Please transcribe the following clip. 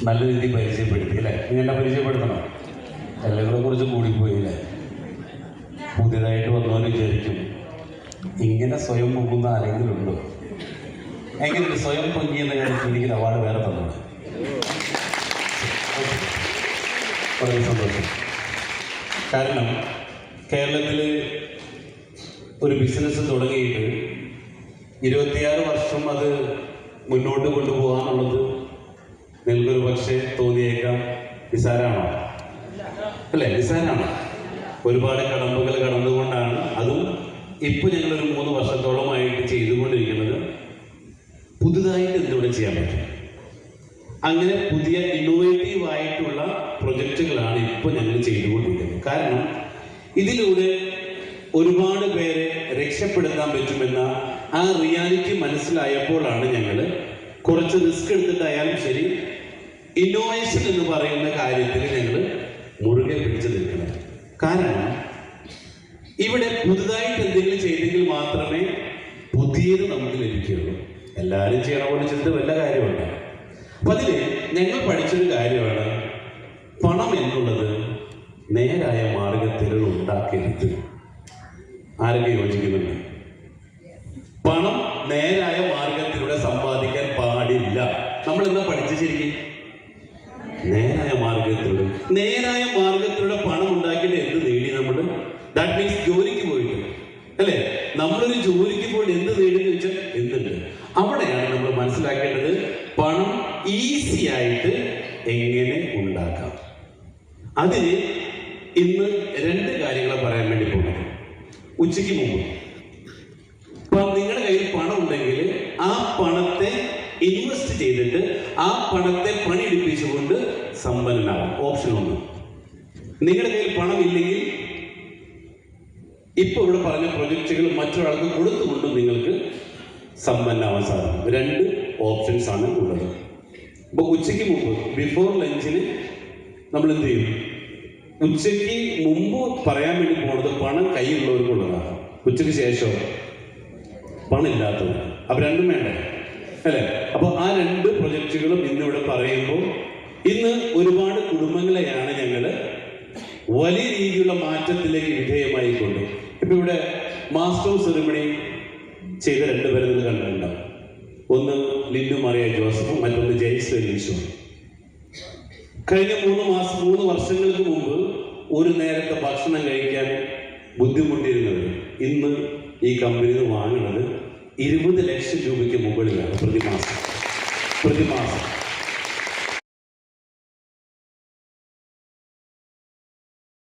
നല്ല രീതിയിൽ പരിചയപ്പെടുത്തി അല്ലേ? നിങ്ങളെ പരിചയപ്പെടുത്തണം. എല്ലാവരെ കുറിച്ച് കൂടിപ്പോയി അല്ലേ? പുതിയതായിട്ട് വന്നവർ വിചാരിക്കും ഇങ്ങനെ സ്വയം പൊങ്ങുന്ന ആരെങ്കിലും ഉണ്ടോ? എങ്ങനെയുണ്ട് സ്വയം പൊങ്ങി എന്ന കാര്യത്തിൽ എനിക്ക് അവാർഡ് വേറെ തന്നത്? വളരെ സന്തോഷം. കാരണം കേരളത്തിൽ ഒരു ബിസിനസ് തുടങ്ങിയിട്ട് 26 വർഷം അത് മുന്നോട്ട് കൊണ്ടുപോകാനുള്ളത് നിങ്ങൾക്കൊരു പക്ഷേ തോന്നിയേക്കാം നിസാരമാണോ? അല്ലേ? നിസാരമാണ്. ഒരുപാട് കടമ്പകൾ കടന്നുകൊണ്ടാണ് അതും ഇപ്പോൾ ഞങ്ങളൊരു 3 വർഷത്തോളമായിട്ട് ചെയ്തുകൊണ്ടിരിക്കുന്നത്. പുതുതായിട്ട് എന്തുകൂടെ ചെയ്യാൻ പറ്റും? അങ്ങനെ പുതിയ ഇന്നോവേറ്റീവ് ആയിട്ടുള്ള പ്രൊജക്റ്റുകളാണ് ഇപ്പോൾ ഞങ്ങൾ ചെയ്തുകൊണ്ടിരിക്കുന്നത്. കാരണം ഇതിലൂടെ ഒരുപാട് പേരെ രക്ഷപ്പെടുത്താൻ പറ്റുമെന്ന ആ റിയാലിറ്റി മനസ്സിലായപ്പോഴാണ് ഞങ്ങൾ കുറച്ച് റിസ്ക് എടുത്തിട്ടായാലും ശരി ഇന്നോവേഷൻ എന്ന് പറയുന്ന കാര്യത്തിൽ ഞങ്ങൾ മുറുകെ പിടിച്ചു നിൽക്കുന്നത്. കാരണം ഇവിടെ പുതുതായിട്ട് എന്തെങ്കിലും ചെയ്തെങ്കിൽ മാത്രമേ പുതിയത് നമുക്ക് ലഭിക്കുകയുള്ളൂ. എല്ലാവരും ചെയ്യണ പോലെ ചെയ്തിട്ട് വല്ല കാര്യമുണ്ട്. അപ്പൊ അതില് ഞങ്ങൾ പഠിച്ചൊരു കാര്യമാണ് പണം എന്നുള്ളത് നേരായ മാർഗത്തിൽ ഉണ്ടാക്കരുത്. ആരൊക്കെ യോജിക്കുന്നുണ്ട്? പണം നേരായ മാർഗത്തിലൂടെ സമ്പാദിക്കാൻ പാടില്ല. നമ്മൾ എന്താ പഠിച്ചു ശരിക്കും? നേരായ മാർഗത്തിലൂടെ പണം ഉണ്ടാക്കിയിട്ട് എന്ത് നേടി നമ്മൾ? ദാറ്റ് മീൻസ് ജോലിക്ക് പോയിട്ട് അല്ലേ? നമ്മളൊരു ജോലിക്ക് പോയിട്ട് എന്ത് നേടിയെന്ന് വെച്ചാൽ എന്തുണ്ട്? അവിടെയാണ് നമ്മൾ മനസ്സിലാക്കേണ്ടത് പണം ഈസി ആയിട്ട് എങ്ങനെ ഉണ്ടാക്കാം. അതിന് ഇന്ന് 2 കാര്യങ്ങളെ പറയാൻ വേണ്ടി പോകുന്നത്. ഉച്ചയ്ക്ക് മുമ്പ് ഇപ്പം നിങ്ങളുടെ കയ്യിൽ പണം ഉണ്ടെങ്കിൽ ആ പണത്തെ ഇൻവെസ്റ്റ് ചെയ്തിട്ട് ആ പണത്തെ പണിയെടുപ്പിച്ചുകൊണ്ട് സമ്പന്നനാകും. ഓപ്ഷൻ 1. നിങ്ങളുടെ കയ്യിൽ പണം ഇല്ലെങ്കിൽ ഇപ്പൊ ഇവിടെ പറഞ്ഞ പ്രൊജക്റ്റുകൾ മറ്റൊരാൾക്ക് കൊടുത്തുകൊണ്ട് നിങ്ങൾക്ക് സമ്പന്നമാവാൻ സാധിക്കും. 2 ഓപ്ഷൻസ് ആണ് ഉള്ളത്. അപ്പൊ ഉച്ചയ്ക്ക് മുമ്പ് ബിഫോർ ലഞ്ചിന് നമ്മൾ എന്ത് ചെയ്യും? ഉച്ചയ്ക്ക് മുമ്പ് പറയാൻ വേണ്ടി പോണത് പണം കയ്യിലുള്ളവർക്കുള്ളതാണ്. ഉച്ചയ്ക്ക് ശേഷം പണം ഇല്ലാത്തവർ. അപ്പൊ 2 വേണ്ടേ അല്ലെ? അപ്പൊ ആ 2 പ്രൊജക്റ്റുകളും ഇന്നിവിടെ പറയുമ്പോൾ ഇന്ന് ഒരുപാട് കുടുംബങ്ങളെയാണ് ഞങ്ങൾ വലിയ രീതിയിലുള്ള മാറ്റത്തിലേക്ക് വിധേയമായിക്കൊണ്ട് ഇപ്പൊ ഇവിടെ മാസ്റ്റർ ഓഫ് സെറിമണി ചെയ്ത 2 പേരെ നിങ്ങൾ കണ്ടിട്ടുണ്ടാവും. ഒന്ന് ലിൻഡു മറിയ ജോസഫും മറ്റൊന്ന് ജയ്സ് ഈശോ. കഴിഞ്ഞ 3 വർഷങ്ങൾക്ക് മുമ്പ് ഒരു നേരത്തെ ഭക്ഷണം കഴിക്കാൻ ബുദ്ധിമുട്ടിയിരുന്നത് ഇന്ന് ഈ കമ്പനിയിൽ നിന്ന് വാങ്ങുന്നത് 20 ലക്ഷം രൂപയ്ക്ക് മുകളിലാണ് പ്രതിമാസം.